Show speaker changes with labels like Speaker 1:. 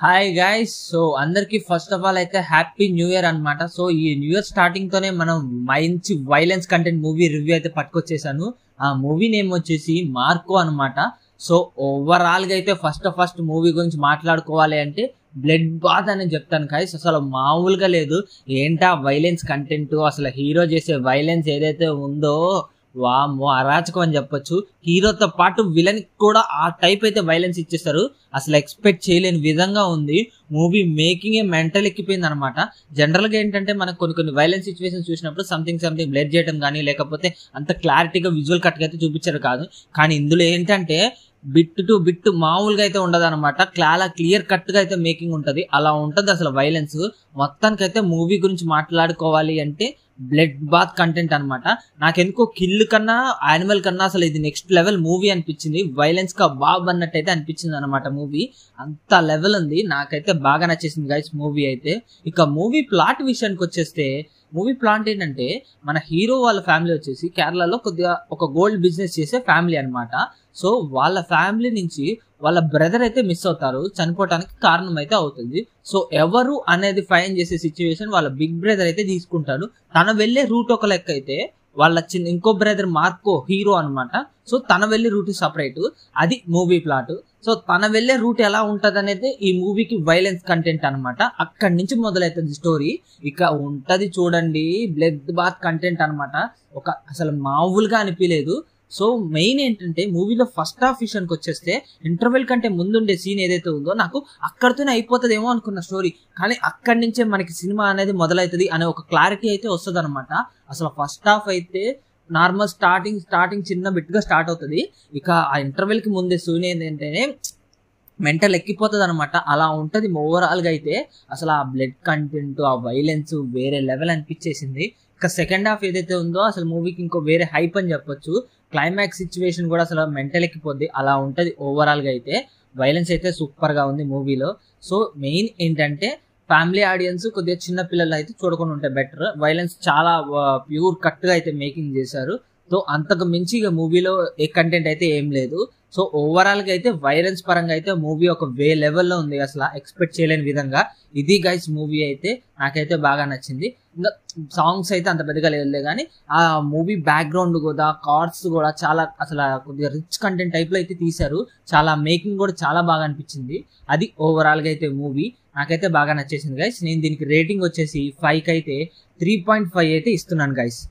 Speaker 1: Hi guys. So అందరికి first of all అయితే happy new year అన్నమాట. సో ఈ న్యూ ఇయర్ స్టార్టింగ్ తోనే మనం మంచి వైలెన్స్ కంటెంట్ మూవీ రివ్యూ అయితే పట్టుకొచ్చేసాను. ఆ మూవీ నేమ్ వచ్చేసి మార్కో అన్నమాట. సో ఓవరాల్ గా అయితే ఫస్ట్ మూవీ గురించి మాట్లాడుకోవాలి అంటే బ్లడ్ బాత్ అని చెప్తాను గైస్. అసలు మామూలుగా లేదు. ఏంటా వైలెన్స్ కంటెంట్, అసలు హీరో చేసే వైలెన్స్ ఏదైతే ఉందో వామ్మో అరాచకం అని చెప్పొచ్చు. హీరోతో పాటు విలన్ కూడా ఆ టైప్ అయితే వైలెన్స్ ఇచ్చేస్తారు. అసలు ఎక్స్పెక్ట్ చేయలేని విధంగా ఉంది. మూవీ మేకింగ్ ఏ మెంటల్ ఎక్కిపోయింది అనమాట. జనరల్ గా ఏంటంటే మనకు కొన్ని వైలెన్స్ సిచ్యువేషన్ చూసినప్పుడు సంథింగ్ బ్లడ్ చేయడం కానీ లేకపోతే అంత క్లారిటీగా విజువల్ కట్ అయితే చూపించారు కాదు. కానీ ఇందులో ఏంటంటే బిట్ టు బిట్ మామూలుగా అయితే ఉండదు అనమాట. చాలా క్లియర్ కట్ గా అయితే మేకింగ్ ఉంటది. అలా ఉంటది అసలు వైలెన్స్. మొత్తానికైతే మూవీ గురించి మాట్లాడుకోవాలి అంటే బ్లడ్ బాత్ కంటెంట్ అనమాట. నాకెందుకో కిల్ కన్నా యానిమల్ కన్నా అసలు ఇది నెక్స్ట్ లెవెల్ మూవీ అనిపించింది. వైలెన్స్ కా బాబ్ అన్నట్టయితే అనిపించింది అనమాట. మూవీ అంత లెవెల్ ఉంది. నాకైతే బాగా నచ్చేసింది గైస్ మూవీ అయితే. ఇక మూవీ ప్లాట్ విషయానికి వచ్చేస్తే మూవీ ప్లాట్ ఏంటంటే మన హీరో వాళ్ళ ఫ్యామిలీ వచ్చేసి కేరళలో కొద్దిగా ఒక గోల్డ్ బిజినెస్ చేసే ఫ్యామిలీ అనమాట. సో వాళ్ళ ఫ్యామిలీ నుంచి వాళ్ళ బ్రదర్ అయితే మిస్ అవుతారు, చనిపోవటానికి కారణం అయితే అవుతుంది. సో ఎవరు అనేది ఫైన్ చేసే సిచ్యువేషన్ వాళ్ళ బిగ్ బ్రదర్ అయితే తీసుకుంటాడు. తన వెళ్లే రూట్ ఒక లెక్క అయితే వాళ్ళ ఇంకో బ్రదర్ మార్కో హీరో అనమాట. సో తన వెళ్లే రూట్ సపరేట్. అది మూవీ ప్లాట్. సో తన వెళ్లే రూట్ ఎలా ఉంటది అనేది ఈ మూవీకి వైలెన్స్ కంటెంట్ అనమాట. అక్కడి నుంచి మొదలవుతుంది స్టోరీ. ఇక ఉంటది చూడండి బ్లడ్ బాత్ కంటెంట్ అనమాట. అసలు మామూలుగా అనిపించలేదు. సో మెయిన్ ఏంటంటే మూవీలో ఫస్ట్ హాఫ్ విషయానికి వచ్చేస్తే ఇంటర్వెల్ కంటే ముందుండే సీన్ ఏదైతే ఉందో నాకు అక్కడితోనే అయిపోతుందేమో అనుకున్న స్టోరీ. కానీ అక్కడి నుంచే మనకి సినిమా అనేది మొదలవుతుంది అనే ఒక క్లారిటీ అయితే వస్తుంది అనమాట. అసలు ఫస్ట్ హాఫ్ అయితే నార్మల్ స్టార్టింగ్ చిన్న బిట్ గా స్టార్ట్ అవుతుంది. ఇక ఆ ఇంటర్వెల్ కి ముందే సీన్ ఏంటంటేనే మెంటల్ ఎక్కిపోతుంది అనమాట. అలా ఉంటది ఓవరాల్ గా అయితే. అసలు ఆ బ్లడ్ కంటెంట్, ఆ వైలెన్స్ వేరే లెవెల్ అనిపించేసింది. ఇక సెకండ్ హాఫ్ ఏదైతే ఉందో అసలు మూవీకి ఇంకో వేరే హైప్ అని చెప్పొచ్చు. క్లైమాక్స్ సిచ్యువేషన్ కూడా అసలు మెంటల్ ఎక్కిపోద్ది. అలా ఉంటది ఓవరాల్ గా అయితే. వైలెన్స్ అయితే సూపర్ గా ఉంది మూవీలో. సో మెయిన్ ఏంటంటే ఫ్యామిలీ ఆడియన్స్ కొద్దిగా చిన్న పిల్లలు అయితే చూడకుండా ఉంటే బెటర్. వైలెన్స్ చాలా ప్యూర్ కట్ గా అయితే మేకింగ్ చేశారు. సో అంతకు మించి ఇక మూవీలో ఏ కంటెంట్ అయితే ఏం లేదు. సో ఓవరాల్ గా అయితే వైలెన్స్ పరంగా అయితే మూవీ ఒక వే లెవెల్లో ఉంది. అసలు ఎక్స్పెక్ట్ చేయలేని విధంగా ఇది గైస్ మూవీ అయితే నాకైతే బాగా నచ్చింది. ఇంకా సాంగ్స్ అయితే అంత పెద్దగా లేదులే కానీ ఆ మూవీ బ్యాక్గ్రౌండ్ కూడా కార్డ్స్ కూడా చాలా అసలు కొద్దిగా రిచ్ కంటెంట్ టైప్ లో అయితే తీశారు. చాలా మేకింగ్ కూడా చాలా బాగా అనిపించింది. అది ఓవరాల్ గా అయితే మూవీ నాకైతే బాగా నచ్చేసింది గైస్. నేను దీనికి రేటింగ్ వచ్చేసి 5 అయితే 3.5 అయితే ఇస్తున్నాను గైస్.